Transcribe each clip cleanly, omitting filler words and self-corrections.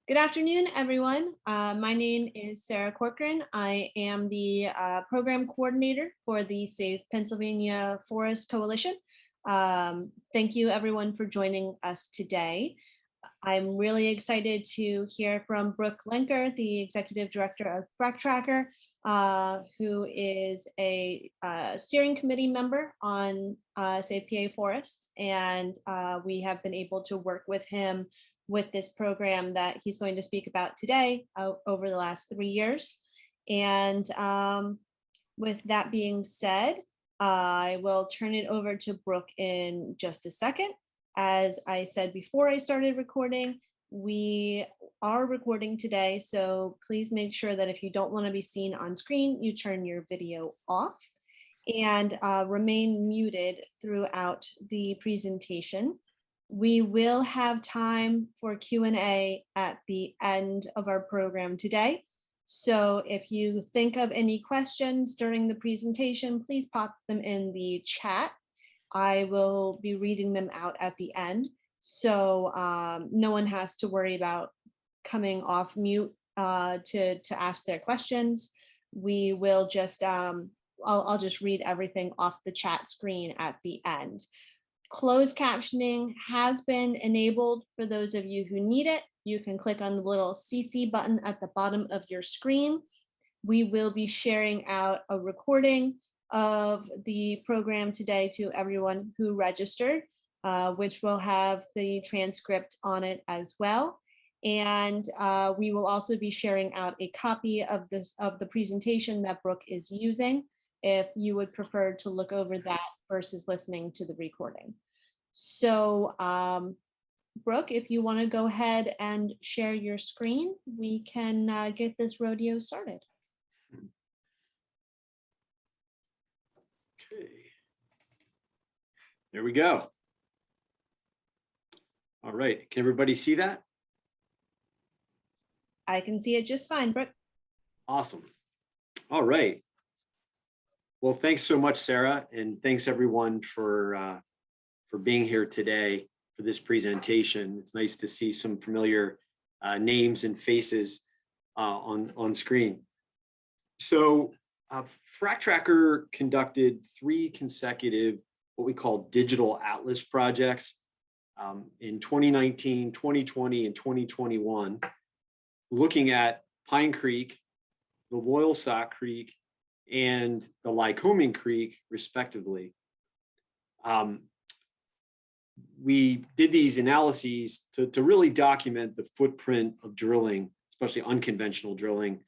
Good afternoon, everyone. My name is Sarah Corcoran. I am the program coordinator for the Safe Pennsylvania Forest Coalition. Thank you, everyone, for joining us today. I'm really excited to hear from Brook Lenker, the Executive Director of FracTracker, who is a steering committee member on Safe PA Forests. And we have been able to work with him with this program that he's going to speak about today over the last 3 years. And with that being said, I will turn it over to Brook in just a second. As I said before I started recording, we are recording today, so please make sure that if you don't want to be seen on screen, you turn your video off and remain muted throughout the presentation. We will have time for Q&A at the end of our program today. So if you think of any questions during the presentation, please pop them in the chat. I will be reading them out at the end. So no one has to worry about coming off mute to ask their questions. We will just, I'll just read everything off the chat screen at the end. Closed captioning has been enabled for those of you who need it. You can click on the little CC button at the bottom of your screen. We will be sharing out a recording of the program today to everyone who registered, which will have the transcript on it as well. And we will also be sharing out a copy of the presentation that Brook is using, if you would prefer to look over that versus listening to the recording. So Brook, if you want to go ahead and share your screen, we can get this rodeo started. Okay, there we go. All right, can everybody see that? I can see it just fine, Brook. Awesome. All right. Well, thanks so much, Sarah, and thanks everyone for being here today for this presentation. It's nice to see some familiar names and faces on screen. So FracTracker conducted 3 consecutive what we call digital atlas projects in 2019, 2020, and 2021, looking at Pine Creek, the Loyalsock Creek, and the Lycoming Creek, respectively. We did these analyses to really document the footprint of drilling, especially unconventional drilling,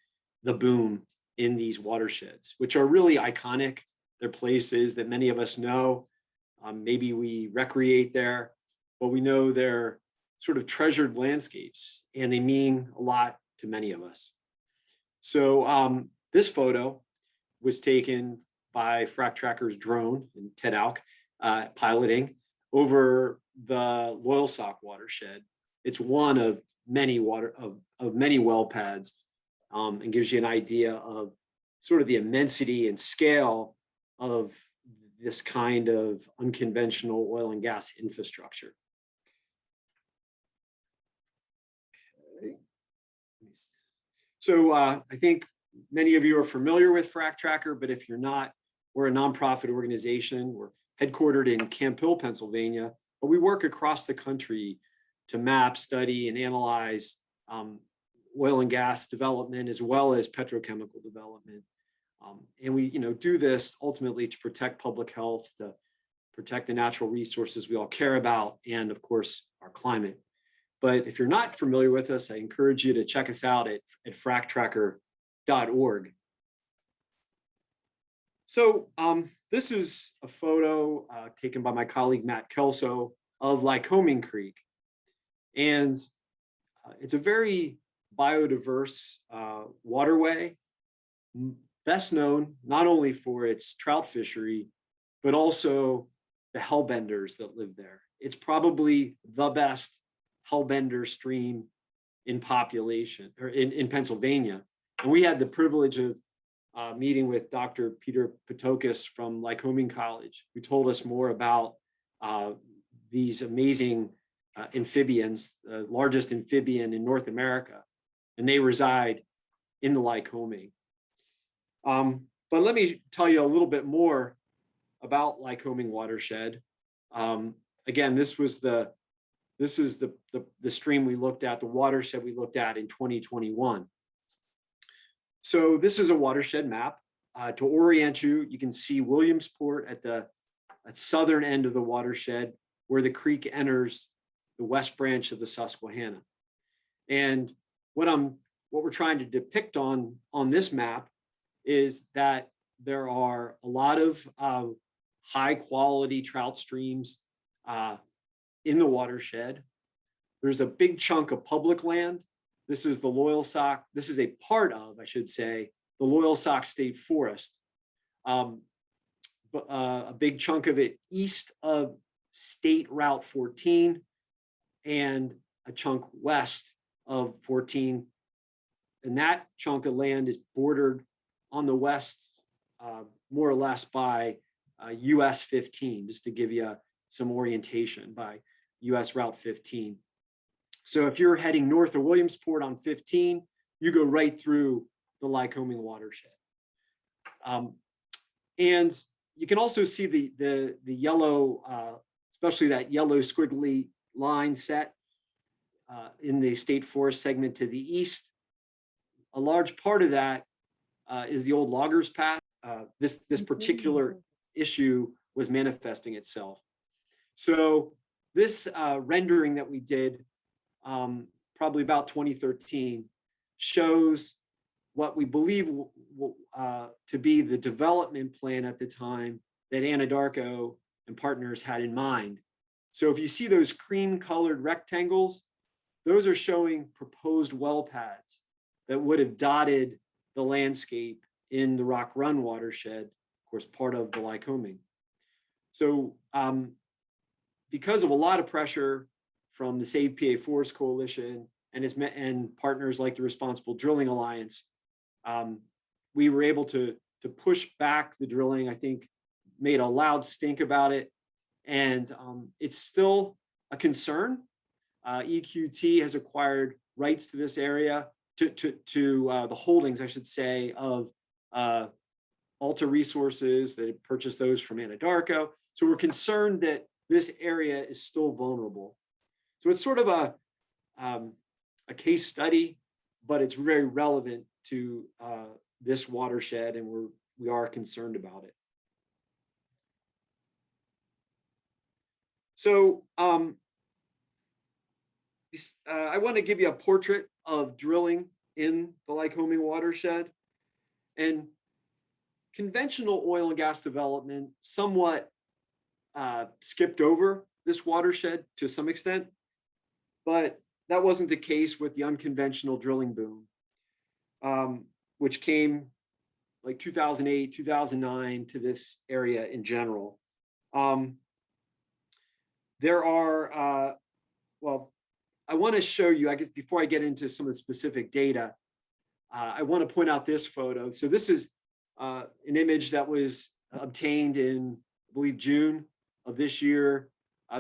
the boom in these watersheds, which are really iconic. They're places that many of us know. Maybe we recreate there, but we know they're sort of treasured landscapes, and they mean a lot to many of us. So this photo was taken by FracTracker's drone and Ted Auk piloting over the Loyalsock watershed. It's one of many many well pads, and gives you an idea of sort of the immensity and scale of this kind of unconventional oil and gas infrastructure. Okay. So I think many of you are familiar with FracTracker, but if you're not, we're a nonprofit organization. We're headquartered in Camp Hill, Pennsylvania, but we work across the country to map, study, and analyze oil and gas development as well as petrochemical development. And we do this ultimately to protect public health, to protect the natural resources we all care about, and of course, our climate. But if you're not familiar with us, I encourage you to check us out at FracTracker.org. So this is a photo taken by my colleague, Matt Kelso, of Lycoming Creek. And it's a very biodiverse waterway, best known not only for its trout fishery, but also the hellbenders that live there. It's probably the best hellbender stream in population, or in Pennsylvania. And we had the privilege of meeting with Dr. Peter Patokis from Lycoming College, who told us more about these amazing amphibians, the largest amphibian in North America, and they reside in the Lycoming. But let me tell you a little bit more about Lycoming Watershed. Again, this is the stream we looked at, the watershed we looked at in 2021. So this is a watershed map. To orient you, you can see Williamsport at the southern end of the watershed, where the creek enters the west branch of the Susquehanna. And what we're trying to depict on this map is that there are a lot of high quality trout streams in the watershed. There's a big chunk of public land. This is the Loyalsock. This is a part of, I should say, the Loyalsock State Forest. A big chunk of it east of State Route 14 and a chunk west of 14. And that chunk of land is bordered on the west, more or less by US 15, just to give you some orientation, by US Route 15. So if you're heading north of Williamsport on 15, you go right through the Lycoming watershed. And you can also see the yellow, especially that yellow squiggly line set in the state forest segment to the east. A large part of that is the old loggers path. This particular issue was manifesting itself. So this rendering that we did probably about 2013 shows what we believe to be the development plan at the time that Anadarko and partners had in mind. So if you see those cream colored rectangles, those are showing proposed well pads that would have dotted the landscape in the Rock Run watershed, of course, part of the Lycoming. So because of a lot of pressure from the Save PA Forest Coalition and partners like the Responsible Drilling Alliance, we were able to push back the drilling. I think made a loud stink about it, and it's still a concern. EQT has acquired rights to this area, to the holdings, I should say, of Alta Resources that had purchased those from Anadarko. So we're concerned that this area is still vulnerable. So it's sort of a case study, but it's very relevant to this watershed, and we are concerned about it. So I want to give you a portrait of drilling in the Lycoming watershed. And conventional oil and gas development somewhat skipped over this watershed to some extent, but that wasn't the case with the unconventional drilling boom, which came like 2008, 2009 to this area in general. There are, well, I want to show you, I guess, before I get into some of the specific data, I want to point out this photo. So this is an image that was obtained in, I believe, June of this year.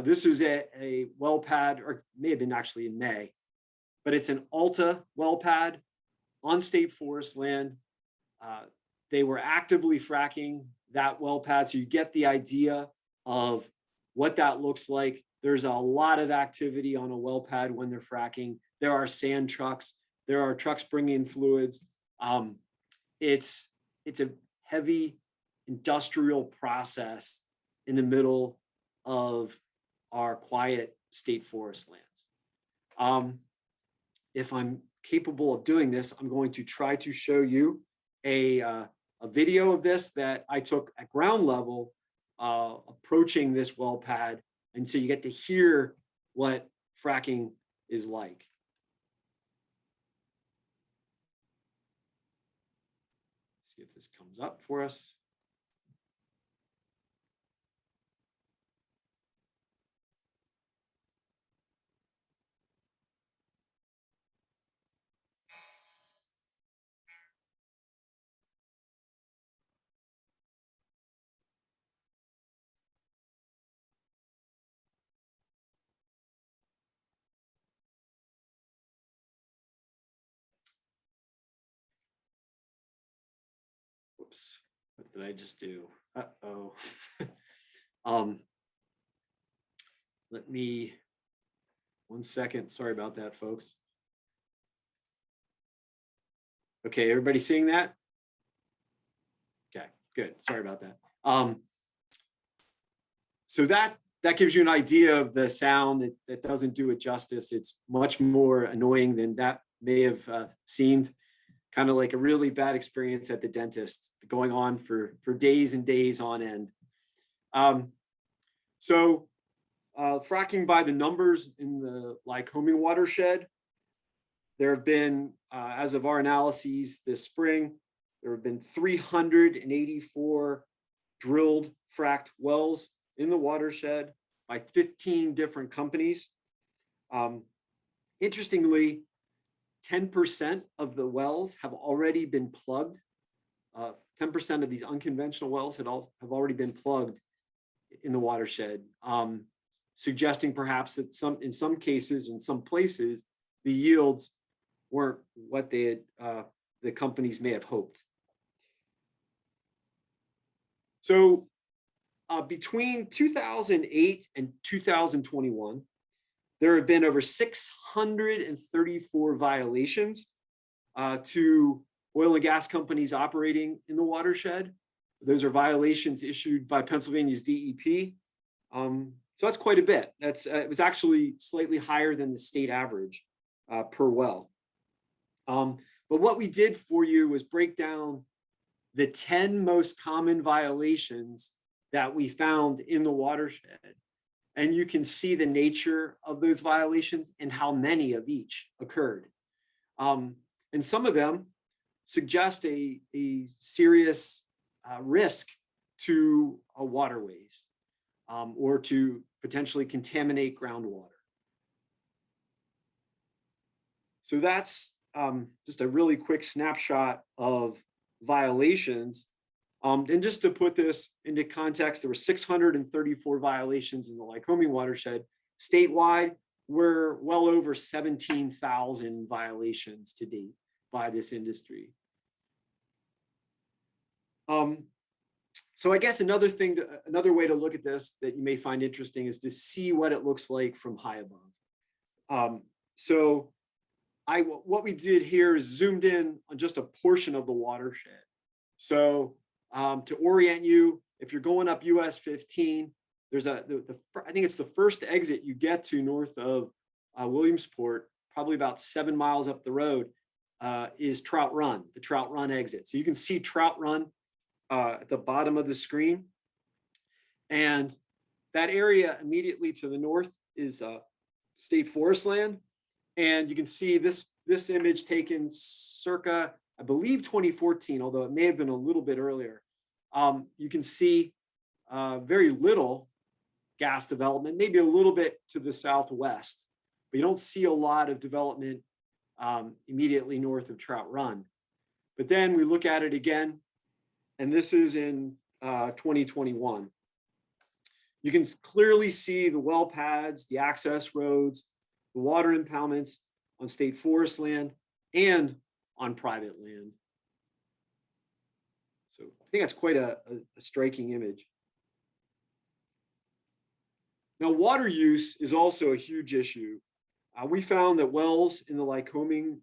This is a well pad, or may have been actually in May, but it's an Alta well pad on state forest land. They were actively fracking that well pad, so you get the idea of what that looks like. There's a lot of activity on a well pad when they're fracking. There are sand trucks. There are trucks bringing in fluids. It's a heavy industrial process in the middle of our quiet state forest lands. If I'm capable of doing this, I'm going to try to show you a video of this that I took at ground level approaching this well pad. And so you get to hear what fracking is like. Let's see if this comes up for us. Whoops, what did I just do? Uh-oh. Let me, 1 second. Sorry about that, folks. Okay, everybody seeing that? Okay, good. Sorry about that. So that gives you an idea of the sound. That doesn't do it justice. It's much more annoying than that may have seemed. Kind of like a really bad experience at the dentist, going on for days and days on end. Fracking by the numbers in the Lycoming Watershed, there have been, as of our analyses this spring, there have been 384 drilled fracked wells in the watershed by 15 different companies. Interestingly, 10% of the wells have already been plugged. 10% of these unconventional wells have already been plugged in the watershed, suggesting perhaps that in some cases, in some places, the yields weren't what they had, the companies may have hoped. So between 2008 and 2021, there have been over 634 violations to oil and gas companies operating in the watershed. Those are violations issued by Pennsylvania's DEP. So that's quite a bit. It was actually slightly higher than the state average per well. But what we did for you was break down the 10 most common violations that we found in the watershed. And you can see the nature of those violations and how many of each occurred. And some of them suggest a serious risk to waterways or to potentially contaminate groundwater. So that's just a really quick snapshot of violations. And just to put this into context, there were 634 violations in the Lycoming watershed. Statewide, we're well over 17,000 violations to date by this industry. So I guess another way to look at this that you may find interesting is to see what it looks like from high above. What we did here is zoomed in on just a portion of the watershed. So to orient you, if you're going up US 15, there's I think it's the first exit you get to north of Williamsport, probably about 7 miles up the road, is Trout Run, the Trout Run exit. So you can see Trout Run at the bottom of the screen. And that area immediately to the north is state forest land. And you can see this image taken circa, I believe 2014, although it may have been a little bit earlier. You can see very little gas development, maybe a little bit to the southwest, but you don't see a lot of development immediately north of Trout Run. But then we look at it again, and this is in 2021. You can clearly see the well pads, the access roads, the water impoundments on state forest land and on private land. So I think that's quite a striking image. Now, water use is also a huge issue. We found that wells in the Lycoming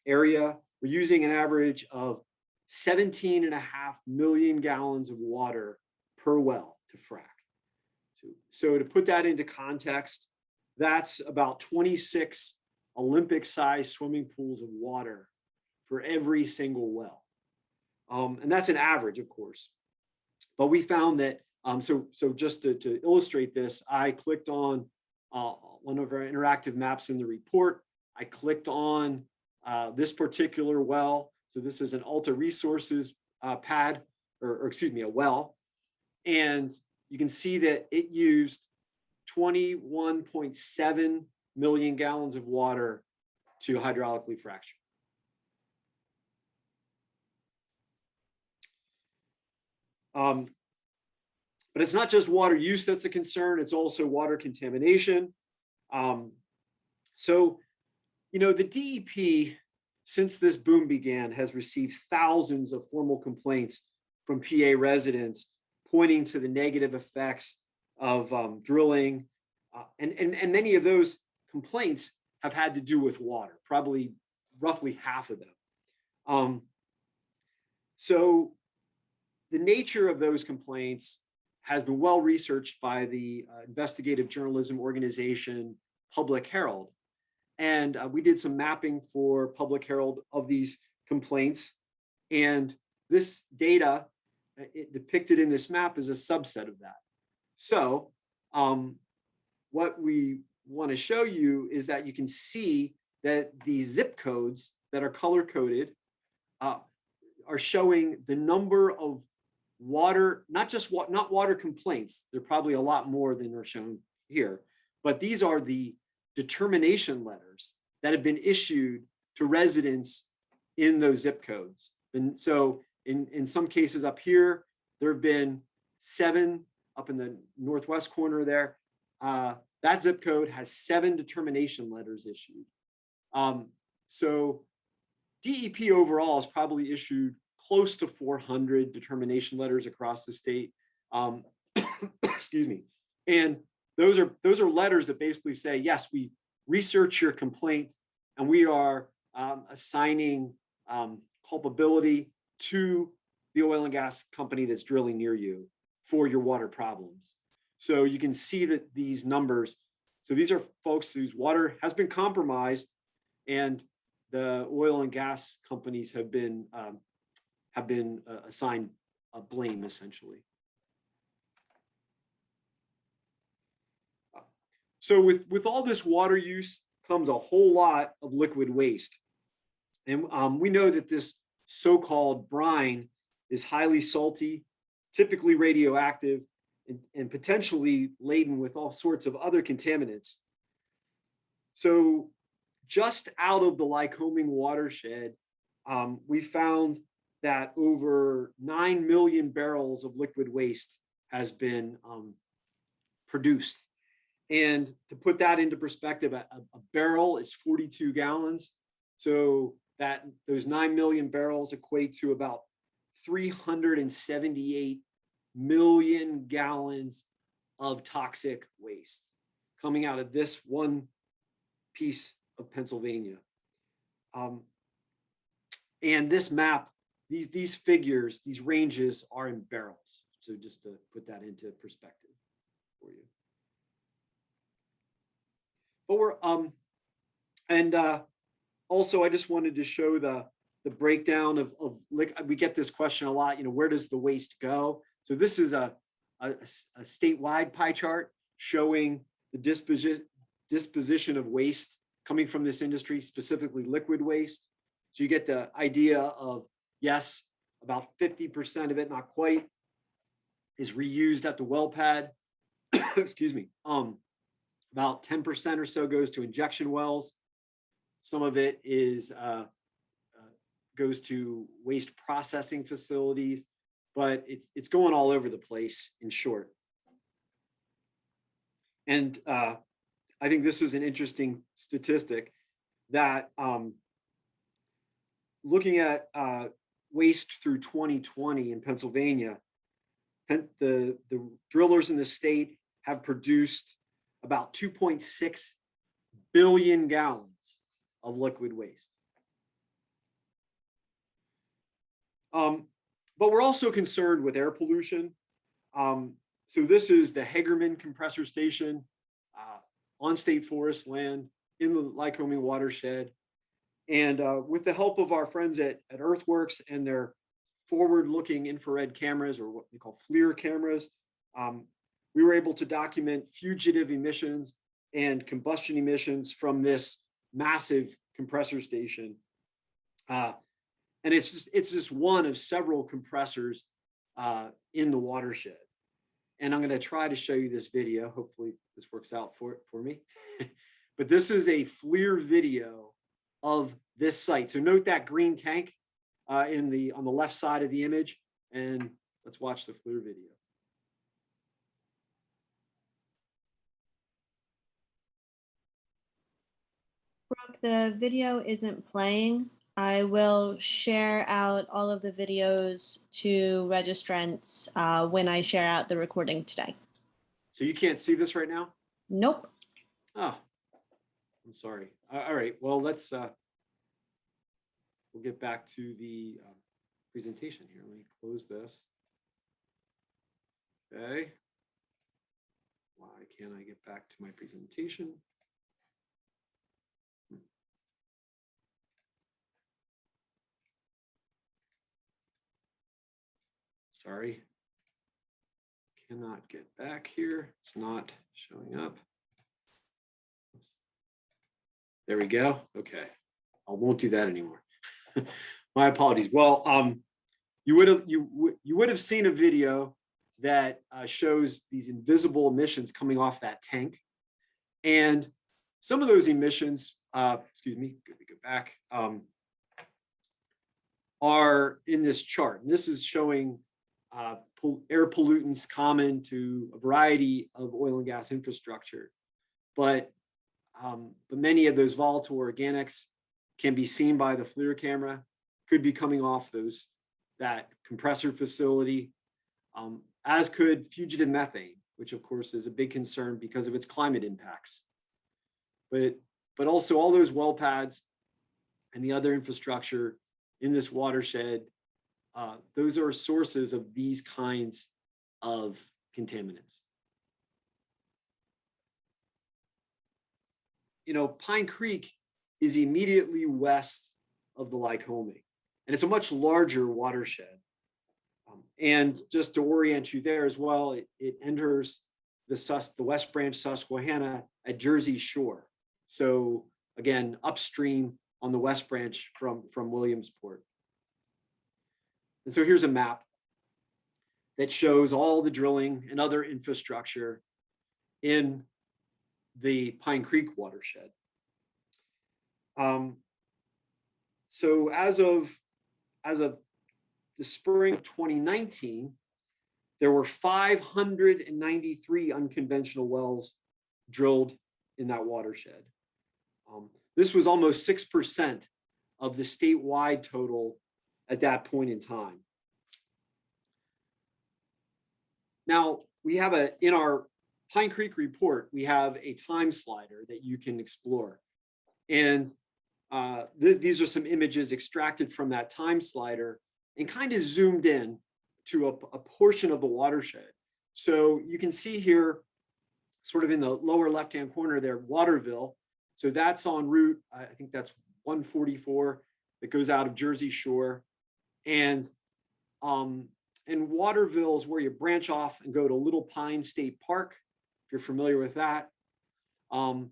area were using an average of 17.5 million gallons of water per well to frack. So to put that into context, that's about 26 Olympic-sized swimming pools of water for every single well. And that's an average, of course. But we found that, so just to illustrate this, I clicked on one of our interactive maps in the report. I clicked on this particular well. So this is an Alta Resources pad, or excuse me, a well. And you can see that it used 21.7 million gallons of water to hydraulically fracture. But it's not just water use that's a concern, it's also water contamination. So, you know, the DEP, since this boom began, has received thousands of formal complaints from PA residents pointing to the negative effects of drilling. And many of those complaints have had to do with water, probably roughly half of them. So the nature of those complaints has been well researched by the investigative journalism organization Public Herald. And we did some mapping for Public Herald of these complaints. And this data depicted in this map is a subset of that. So what we want to show you is that you can see that these zip codes that are color coded are showing the number of water, not water complaints. There are probably a lot more than are shown here, but these are the determination letters that have been issued to residents in those zip codes. And so in some cases up here, there have been 7 up in the northwest corner there. That zip code has 7 determination letters issued. So DEP overall has probably issued close to 400 determination letters across the state. Excuse me. And those are letters that basically say, yes, we research your complaint and we are assigning culpability to the oil and gas company that's drilling near you for your water problems. So you can see that these numbers, so these are folks whose water has been compromised and the oil and gas companies have been assigned a blame essentially. So with all this water use comes a whole lot of liquid waste. And we know that this so-called brine is highly salty, typically radioactive, and potentially laden with all sorts of other contaminants. So just out of the Lycoming watershed, we found that over 9 million barrels of liquid waste has been produced. And to put that into perspective, a barrel is 42 gallons. So that those 9 million barrels equate to about 378 million gallons of toxic waste coming out of this one piece of Pennsylvania. And this map, these figures, these ranges are in barrels. So just to put that into perspective for you. But we're also I just wanted to show the breakdown of we get this question a lot, where does the waste go? So this is a statewide pie chart showing the disposition of waste coming from this industry, specifically liquid waste. So you get the idea of, yes, about 50% of it, not quite, is reused at the well pad. Excuse me. About 10% or so goes to injection wells. Some of it is goes to waste processing facilities, but it's going all over the place, in short. And I think this is an interesting statistic that looking at waste through 2020 in Pennsylvania, the drillers in the state have produced about 2.6 billion gallons of liquid waste. But we're also concerned with air pollution. So this is the Hagerman compressor station on state forest land in the Lycoming watershed. And with the help of our friends at Earthworks and their forward-looking infrared cameras, or what we call FLIR cameras, we were able to document fugitive emissions and combustion emissions from this massive compressor station. And it's just one of several compressors in the watershed. And I'm going to try to show you this video. Hopefully this works out for me. But this is a FLIR video of this site. So note that green tank on the left side of the image, and let's watch the FLIR video. Brooke, the video isn't playing. I will share out all of the videos to registrants when I share out the recording today. So you can't see this right now? Nope. Oh, I'm sorry. All right, well, let's, we'll get back to the presentation here. Let me close this. Okay. Why can't I get back to my presentation? Sorry. Cannot get back here. It's not showing up. There we go. Okay. I won't do that anymore. My apologies. Well, you would have seen a video that shows these invisible emissions coming off that tank, and some of those emissions, excuse me, good to go back, are in this chart. And this is showing air pollutants common to a variety of oil and gas infrastructure, but many of those volatile organics can be seen by the FLIR camera, could be coming off that compressor facility, as could fugitive methane, which of course is a big concern because of its climate impacts. But also all those well pads and the other infrastructure in this watershed, those are sources of these kinds of contaminants. You know, Pine Creek is immediately west of the Lycoming, and it's a much larger watershed. And just to orient you there as well, it enters the West Branch Susquehanna at Jersey Shore. So again, upstream on the West Branch from Williamsport. And so here's a map that shows all the drilling and other infrastructure in the Pine Creek watershed. So as of the spring of 2019, there were 593 unconventional wells drilled in that watershed. This was almost 6% of the statewide total at that point in time. Now, we have in our Pine Creek report, we have a time slider that you can explore. And these are some images extracted from that time slider and kind of zoomed in to a portion of the watershed. So you can see here, sort of in the lower left-hand corner there, Waterville. So that's en route, I think that's 144 that goes out of Jersey Shore. And Waterville is where you branch off and go to Little Pine State Park, if you're familiar with that. And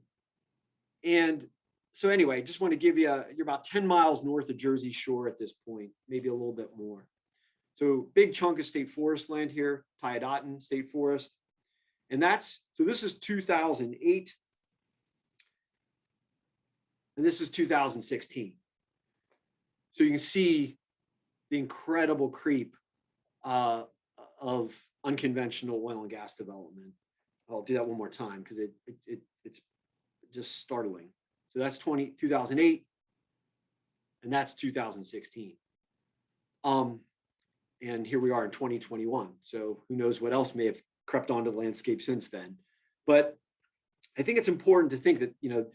so anyway, just want to give you, you're about 10 miles north of Jersey Shore at this point, maybe a little bit more. So big chunk of state forest land here, Tyadotten State Forest. And so this is 2008. And this is 2016. So you can see the incredible creep of unconventional oil and gas development. I'll do that one more time because it's just startling. So that's 2008, and that's 2016. And here we are in 2021. So who knows what else may have crept onto the landscape since then. But I think it's important to think that, you know,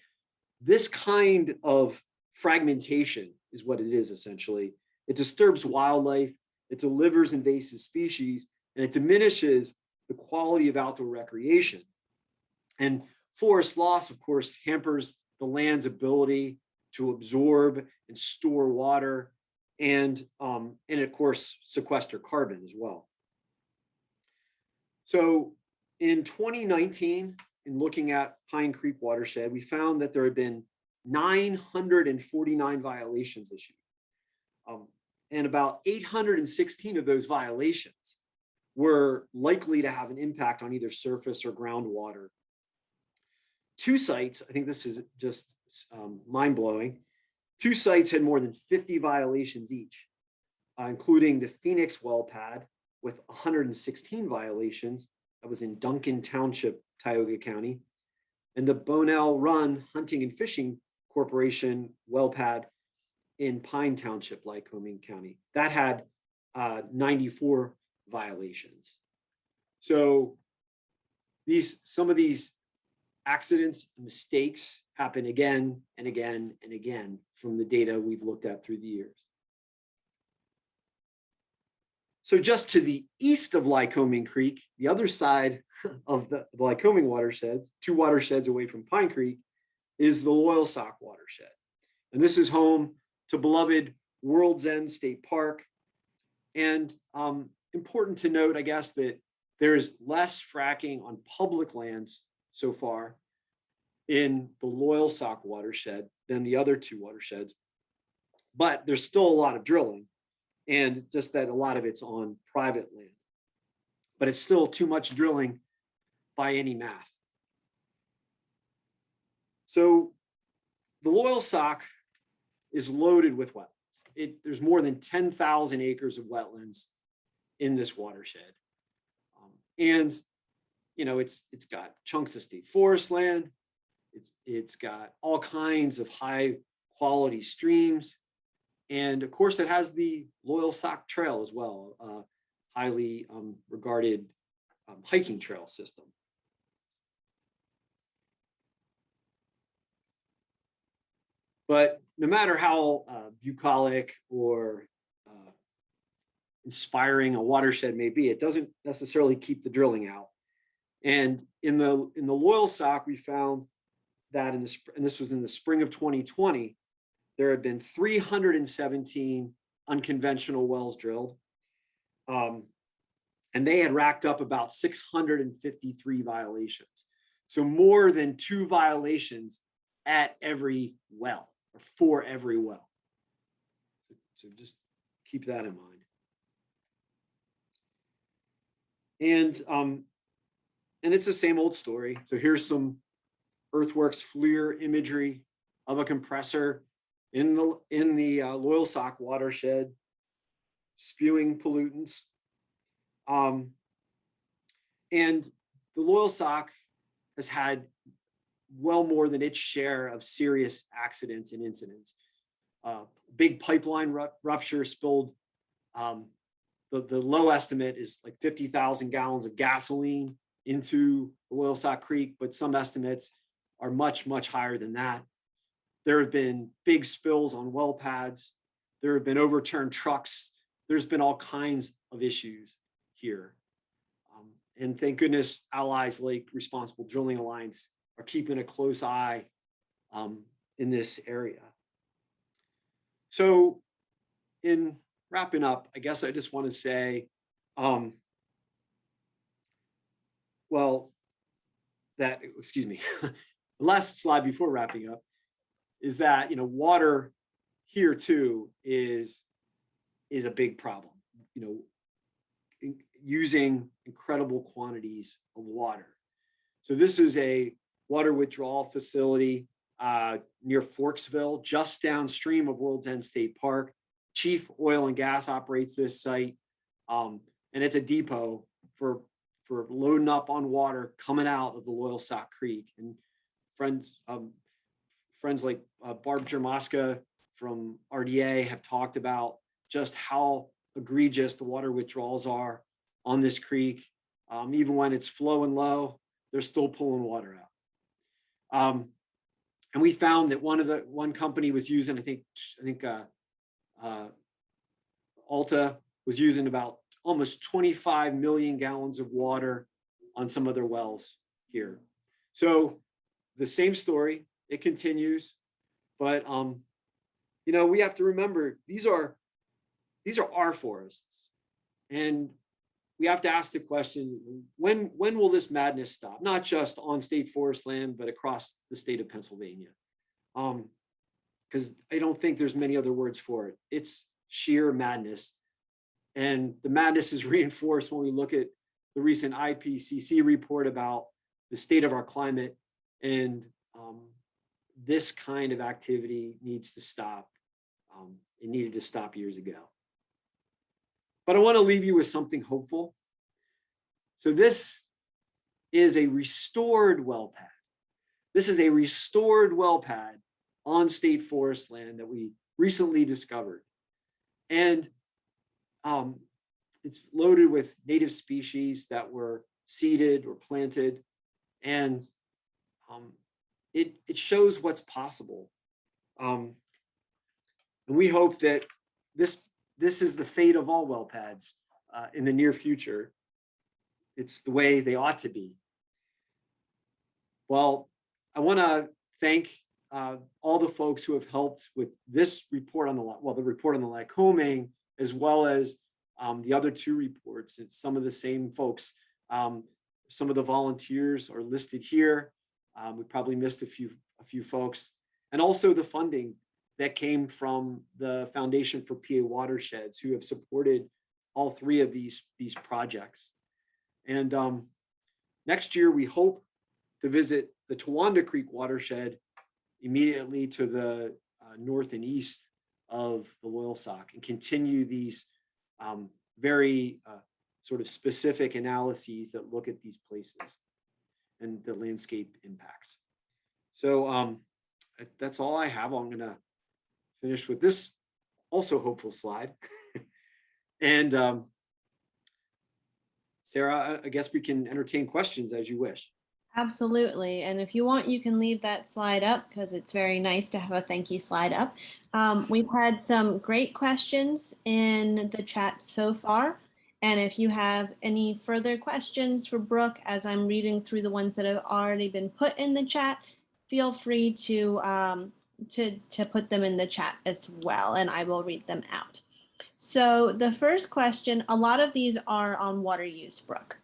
this kind of fragmentation is what it is essentially. It disturbs wildlife, it delivers invasive species, and it diminishes the quality of outdoor recreation. And forest loss, of course, hampers the land's ability to absorb and store water and of course, sequester carbon as well. So in 2019, in looking at Pine Creek watershed, we found that there had been 949 violations issued. And about 816 of those violations were likely to have an impact on either surface or groundwater. Two sites, I think this is just mind-blowing, two sites had more than 50 violations each, including the Phoenix well pad with 116 violations. That was in Duncan Township, Tioga County, and the Bonell Run Hunting and Fishing Corporation well pad in Pine Township, Lycoming County, that had 94 violations. So some of these accidents, mistakes happen again and again and again from the data we've looked at through the years. So just to the east of Lycoming Creek, the other side of the Lycoming watersheds, 2 watersheds away from Pine Creek, is the Loyalsock watershed. And this is home to beloved World's End State Park. And important to note, I guess, that there's less fracking on public lands so far in the Loyalsock watershed than the other 2 watersheds. But there's still a lot of drilling, and just that a lot of it's on private land. But it's still too much drilling by any math. So the Loyalsock is loaded with wetlands. There's more than 10,000 acres of wetlands in this watershed. And it's got chunks of state forest land. It's got all kinds of high quality streams. And of course, it has the Loyalsock Trail as well, highly regarded hiking trail system. But no matter how bucolic or inspiring a watershed may be, it doesn't necessarily keep the drilling out. And in the Loyalsock, we found that and this was in the spring of 2020, there had been 317 unconventional wells drilled. And they had racked up about 653 violations. So more than 2 violations at every well, or for every well. So just keep that in mind. And it's the same old story. So here's some Earthworks FLIR imagery of a compressor in the Loyalsock watershed spewing pollutants. And the Loyalsock has had well more than its share of serious accidents and incidents. Big pipeline rupture spilled. The low estimate is like 50,000 gallons of gasoline into the Loyalsock Creek, but some estimates are much, much higher than that. There have been big spills on well pads. There have been overturned trucks. There's been all kinds of issues here. And thank goodness allies like Responsible Drilling Alliance are keeping a close eye in this area. So in wrapping up, I guess I just want to say, excuse me, the last slide before wrapping up is that, water here too is a big problem, using incredible quantities of water. So this is a water withdrawal facility near Forksville, just downstream of World's End State Park. Chief Oil and Gas operates this site, and it's a depot for loading up on water coming out of the Loyalsock Creek. And friends like Barb Jermoska from RDA have talked about just how egregious the water withdrawals are on this creek. Even when it's flowing low, they're still pulling water out. And we found that one company was using, I think Alta was using about almost 25 million gallons of water on some of their wells here. So the same story, it continues, but we have to remember these are our forests, and we have to ask the question, when will this madness stop? Not just on state forest land, but across the state of Pennsylvania. Because I don't think there's many other words for it. It's sheer madness. And the madness is reinforced when we look at the recent IPCC report about the state of our climate. And this kind of activity needs to stop. It needed to stop years ago. But I want to leave you with something hopeful. So this is a restored well pad. This is a restored well pad on state forest land that we recently discovered. And it's loaded with native species that were seeded or planted. And it shows what's possible. And we hope that this is the fate of all well pads in the near future. It's the way they ought to be. Well, I want to thank all the folks who have helped with this report on the report on the Lycoming, as well as the other two reports. It's some of the same folks. Some of the volunteers are listed here. We probably missed a few folks, and also the funding that came from the Foundation for PA Watersheds, who have supported all three of these projects. And next year, we hope to visit the Towanda Creek watershed immediately to the north and east of the Loyalsock, and continue these very sort of specific analyses that look at these places and the landscape impacts. So that's all I have. I'm going to finish with this also hopeful slide. And Sarah, I guess we can entertain questions as you wish. Absolutely. And if you want, you can leave that slide up because it's very nice to have a thank you slide up. We've had some great questions in the chat so far. And if you have any further questions for Brooke, as I'm reading through the ones that have already been put in the chat, feel free to put them in the chat as well, and I will read them out. So the first question, a lot of these are on water use, Brooke.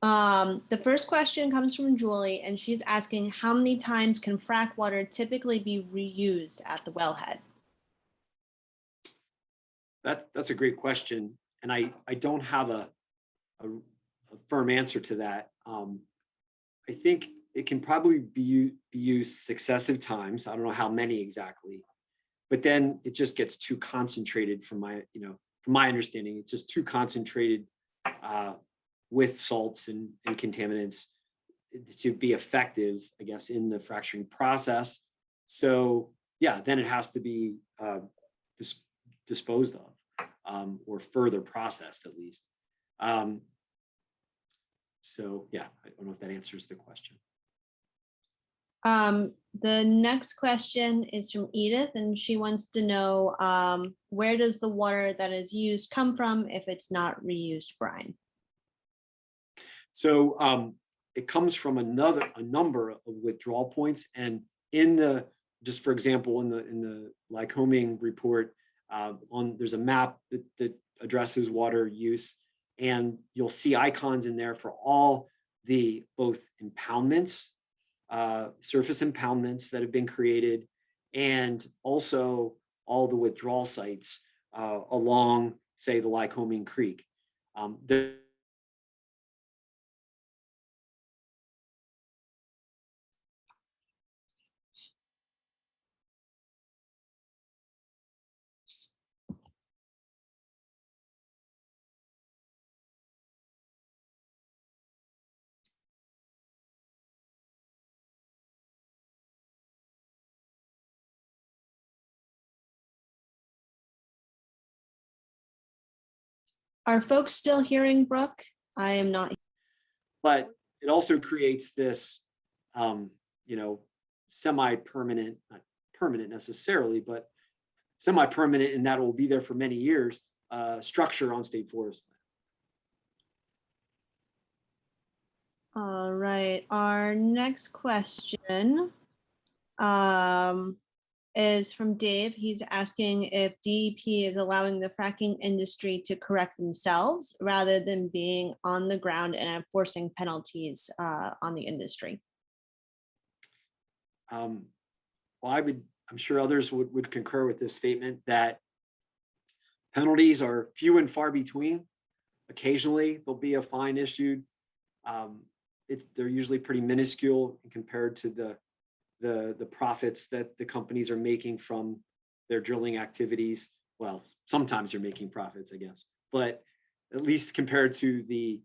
The first question comes from Julie, and she's asking, how many times can frac water typically be reused at the wellhead? That's a great question. And I don't have a firm answer to that. I think it can probably be used successive times. I don't know how many exactly, but then it just gets too concentrated from my understanding. It's just too concentrated with salts and contaminants to be effective, I guess, in the fracturing process. So yeah, then it has to be disposed of or further processed at least. So yeah, I don't know if that answers the question. The next question is from Edith, and she wants to know where does the water that is used come from if it's not reused brine? So it comes from a number of withdrawal points, and just for example, in the Lycoming report, there's a map that addresses water use, and you'll see icons in there for all the both impoundments, surface impoundments that have been created, and also all the withdrawal sites along, say, the Lycoming Creek. Are folks still hearing Brooke? I am not. But it also creates this, semi-permanent, not permanent necessarily, but semi-permanent in that it will be there for many years, structure on state forest land. All right, our next question is from Dave. He's asking if DEP is allowing the fracking industry to correct themselves rather than being on the ground and enforcing penalties on the industry. Well, I'm sure others would concur with this statement that penalties are few and far between. Occasionally, there'll be a fine issued. They're usually pretty minuscule compared to the profits that the companies are making from their drilling activities. Well, sometimes they're making profits, I guess, but at least compared to the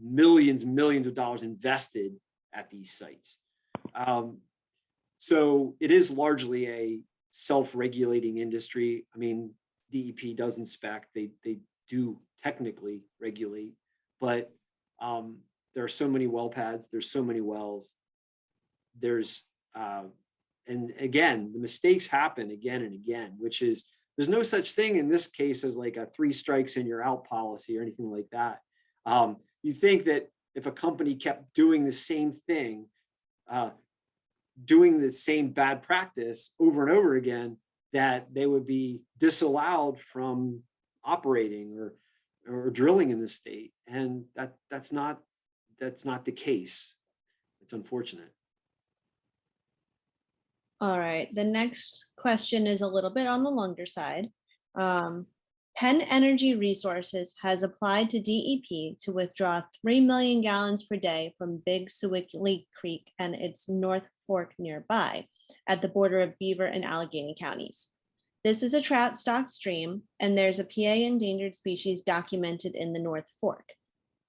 millions of dollars invested at these sites. So it is largely self-regulating industry. I mean, DEP does inspect, they do technically regulate, but there are so many well pads, there's so many wells, there's and again, the mistakes happen again and again, which is, there's no such thing in this case as like a 3 strikes and you're out policy or anything like that. You think that if a company kept doing the same thing, doing the same bad practice over and over again, that they would be disallowed from operating or drilling in the state. And that's not the case. It's unfortunate. All right, the next question is a little bit on the longer side. Penn Energy Resources has applied to DEP to withdraw 3 million gallons per day from Big Sewickley Creek and its North Fork nearby at the border of Beaver and Allegheny counties. This is a trout stock stream, and there's a PA endangered species documented in the North Fork.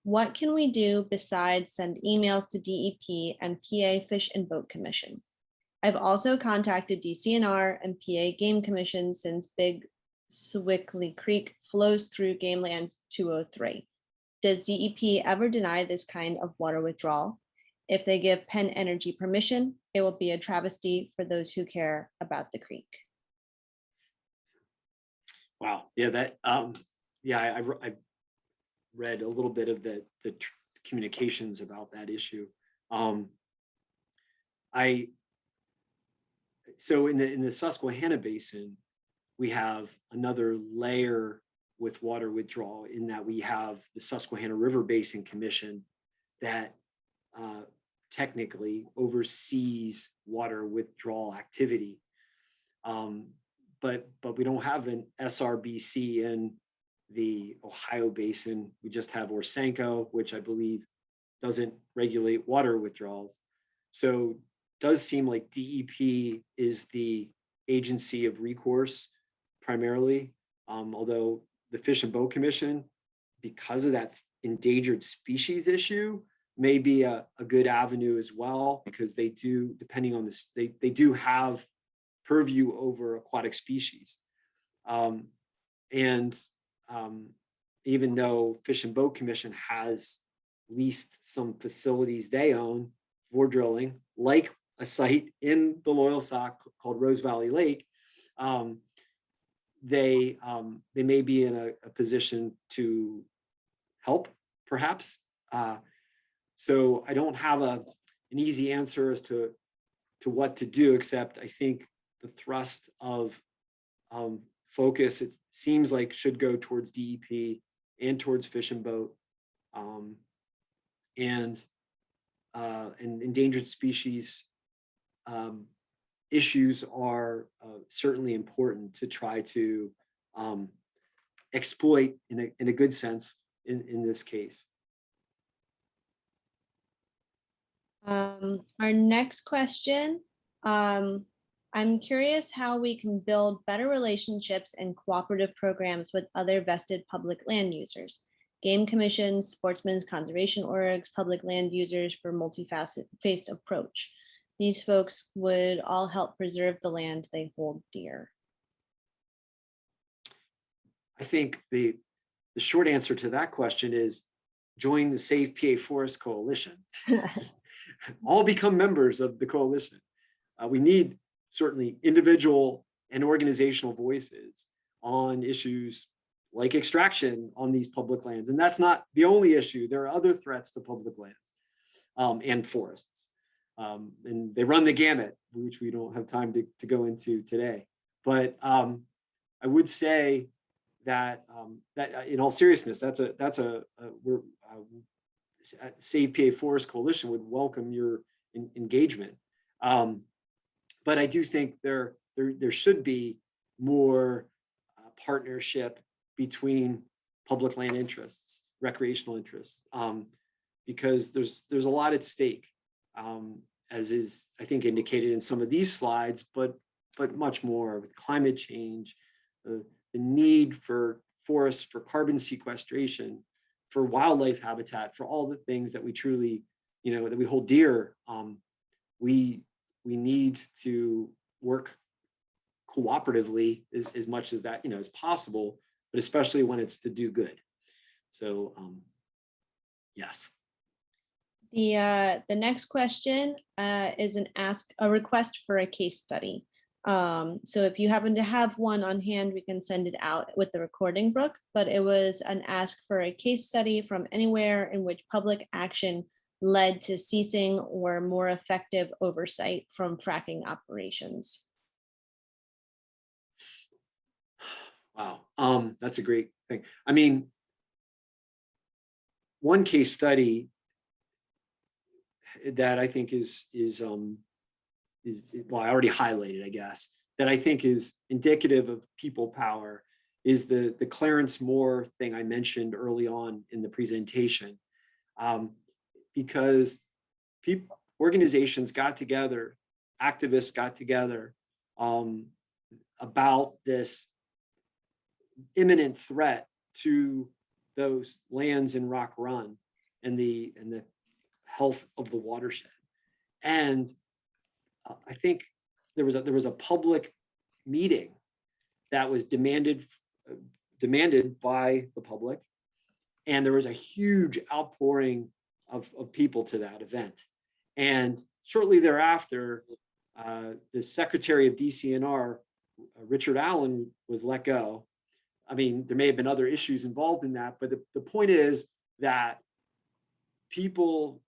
What can we do besides send emails to DEP and PA Fish and Boat Commission? I've also contacted DCNR and PA Game Commission since Big Sewickley Creek flows through Game Land 203. Does DEP ever deny this kind of water withdrawal? If they give Penn Energy permission, it will be a travesty for those who care about the creek. Wow. Yeah, that I read a little bit of the communications about that issue. So in the Susquehanna Basin, we have another layer with water withdrawal in that we have the Susquehanna River Basin Commission that technically oversees water withdrawal activity. But we don't have an SRBC in the Ohio Basin. We just have Orsenko, which I believe doesn't regulate water withdrawals. So it does seem like DEP is the agency of recourse primarily, although the Fish and Boat Commission, because of that endangered species issue, may be a good avenue as well, because they do, depending on this, they do have purview over aquatic species. Even though Fish and Boat Commission has leased some facilities they own for drilling, like a site in the Loyalsock called Rose Valley Lake, they may be in a position to help, perhaps. So I don't have an easy answer as to what to do, except I think the thrust of focus, it seems like, should go towards DEP and towards Fish and Boat, and endangered species issues are certainly important to try to exploit in a good sense in this case. Our next question, I'm curious how we can build better relationships and cooperative programs with other vested public land users, game commissions, sportsmen's conservation orgs, public land users for multi-faced approach. These folks would all help preserve the land they hold dear. I think the short answer to that question is join the Save PA Forest Coalition. All become members of the coalition. We need certainly individual and organizational voices on issues like extraction on these public lands. And that's not the only issue. There are other threats to public lands and forests. And they run the gamut, which we don't have time to go into today. But I would say that in all seriousness, we're Save PA Forest Coalition would welcome your engagement. But I do think there should be more partnership between public land interests, recreational interests, because there's a lot at stake, as is, I think, indicated in some of these slides, but much more with climate change, the need for forests for carbon sequestration, for wildlife habitat, for all the things that we truly, that we hold dear. We need to work cooperatively as much as that, as possible, but especially when it's to do good. So, yes. The next question is a request for a case study. So if you happen to have one on hand, we can send it out with the recording, Brooke, but it was an ask for a case study from anywhere in which public action led to ceasing or more effective oversight from fracking operations. Wow, that's a great thing. I mean, one case study that I think is well, I already highlighted, I guess, that I think is indicative of people power is the Clarence Moore thing I mentioned early on in the presentation, because organizations got together, activists got together about this imminent threat to those lands in Rock Run and the health of the watershed. And I think there was a public meeting that was demanded by the public, and there was a huge outpouring of people to that event. And shortly thereafter, the Secretary of DCNR, Richard Allen, was let go. I mean, there may have been other issues involved in that, but the point is that people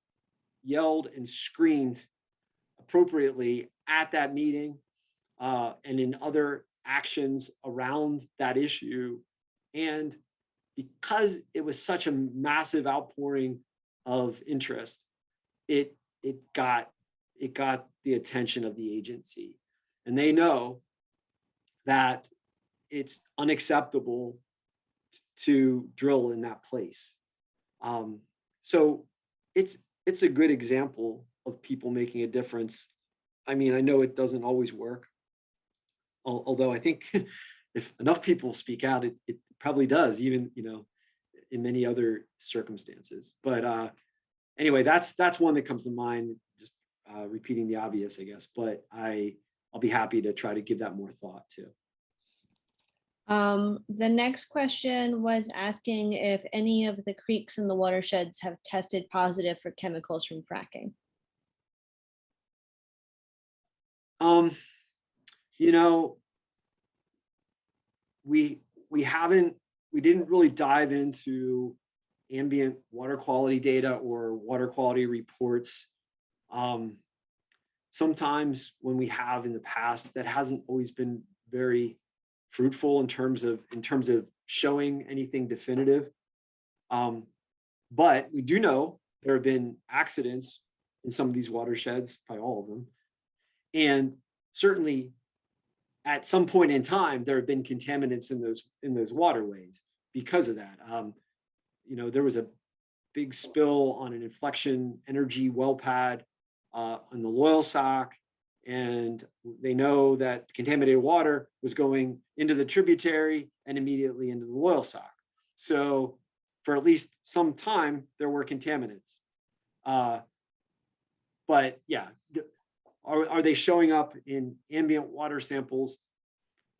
yelled and screamed appropriately at that meeting and in other actions around that issue. And because it was such a massive outpouring of interest, it got the attention of the agency. And they know that it's unacceptable to drill in that place. So it's a good example of people making a difference. I mean, I know it doesn't always work, although I think if enough people speak out, it probably does, even in many other circumstances. But anyway, that's one that comes to mind. Just repeating the obvious, I guess. But I'll be happy to try to give that more thought too. The next question was asking if any of the creeks in the watersheds have tested positive for chemicals from fracking. We didn't really dive into ambient water quality data or water quality reports. Sometimes when we have in the past, that hasn't always been very fruitful in terms of showing anything definitive. But we do know there have been accidents in some of these watersheds, probably all of them. And certainly at some point in time, there have been contaminants in those waterways because of that. There was a big spill on an inflection energy well pad on the Loyalsock, and they know that contaminated water was going into the tributary and immediately into the Loyalsock. So for at least some time, there were contaminants. But yeah, are they showing up in ambient water samples?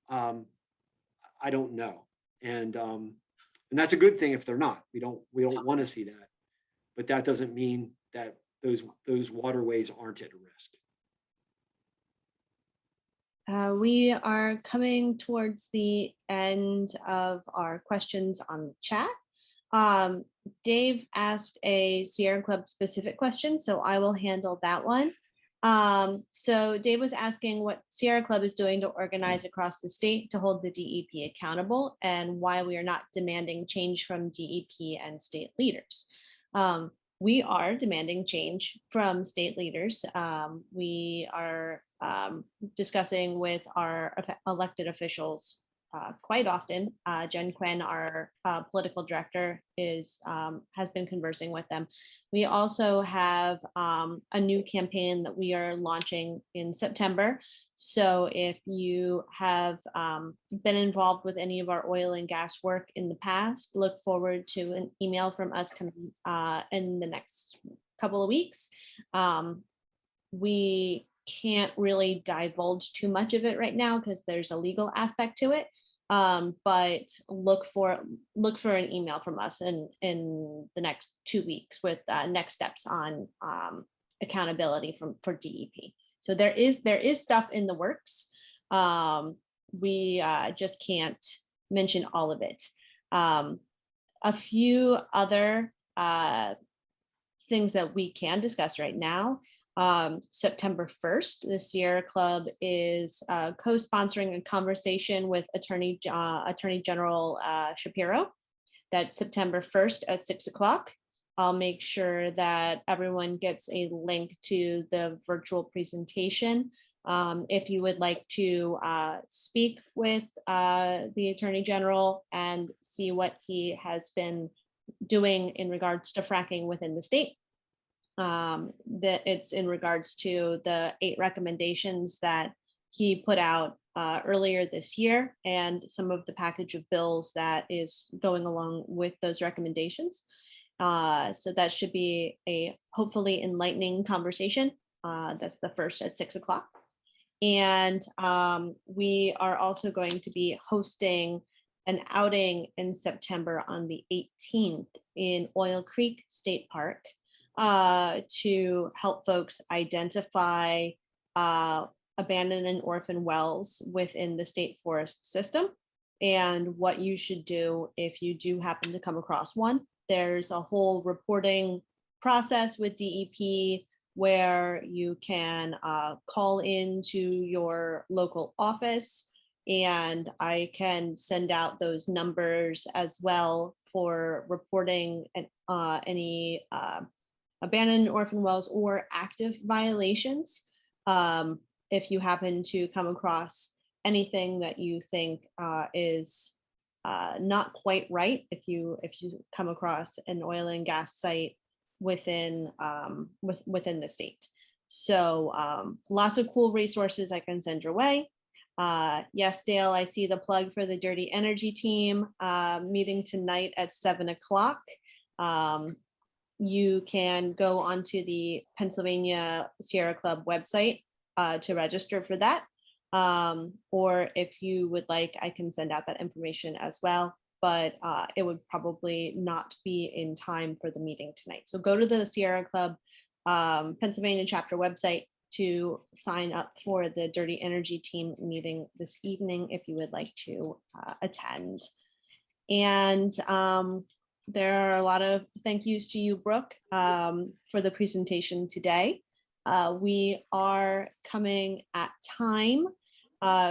I don't know. And that's a good thing if they're not. We don't want to see that. But that doesn't mean that those waterways aren't at risk. We are coming towards the end of our questions on the chat. Dave asked a Sierra Club specific question, so I will handle that one. So Dave was asking what Sierra Club is doing to organize across the state to hold the DEP accountable and why we are not demanding change from DEP and state leaders. We are demanding change from state leaders. We are discussing with our elected officials quite often. Jen Quinn, our political director, has been conversing with them. We also have a new campaign that we are launching in September. So if you have been involved with any of our oil and gas work in the past, look forward to an email from us coming in the next couple of weeks. We can't really divulge too much of it right now because there's a legal aspect to it. But look for an email from us in the next 2 weeks with next steps on accountability for DEP. So there is stuff in the works. We just can't mention all of it. A few other things that we can discuss right now. September 1st, the Sierra Club is co-sponsoring a conversation with Attorney General Shapiro. That's September 1st at 6 o'clock. I'll make sure that everyone gets a link to the virtual presentation. If you would like to speak with the Attorney General and see what he has been doing in regards to fracking within the state, that it's in regards to the 8 recommendations that he put out earlier this year and some of the package of bills that is going along with those recommendations. So that should be a hopefully enlightening conversation. That's the first at 6 o'clock. And we are also going to be hosting an outing in September on the 18th in Oil Creek State Park to help folks identify abandoned and orphan wells within the state forest system and what you should do if you do happen to come across one. There's a whole reporting process with DEP where you can call into your local office, and I can send out those numbers as well for reporting any abandoned orphan wells or active violations. If you happen to come across anything that you think is not quite right, if you come across an oil and gas site within within the state. So lots of cool resources I can send your way. Yes, Dale, I see the plug for the Dirty Energy team meeting tonight at 7 o'clock. You can go onto the Pennsylvania Sierra Club website to register for that. Or if you would like, I can send out that information as well, but it would probably not be in time for the meeting tonight. So go to the Sierra Club Pennsylvania chapter website to sign up for the Dirty Energy team meeting this evening if you would like to attend. And there are a lot of thank yous to you, Brooke, for the presentation today. We are coming at time.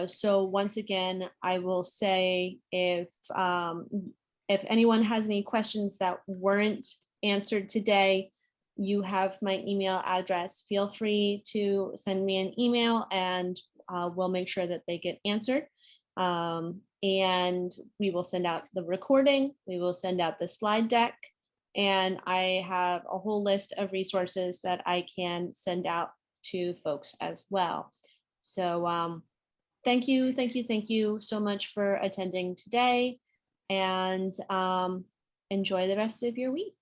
So once again, I will say if anyone has any questions that weren't answered today, you have my email address. Feel free to send me an email and we'll make sure that they get answered. And we will send out the recording. We will send out the slide deck. And I have a whole list of resources that I can send out to folks as well. So thank you so much for attending today, and enjoy the rest of your week.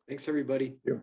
Thanks, everybody. Yeah.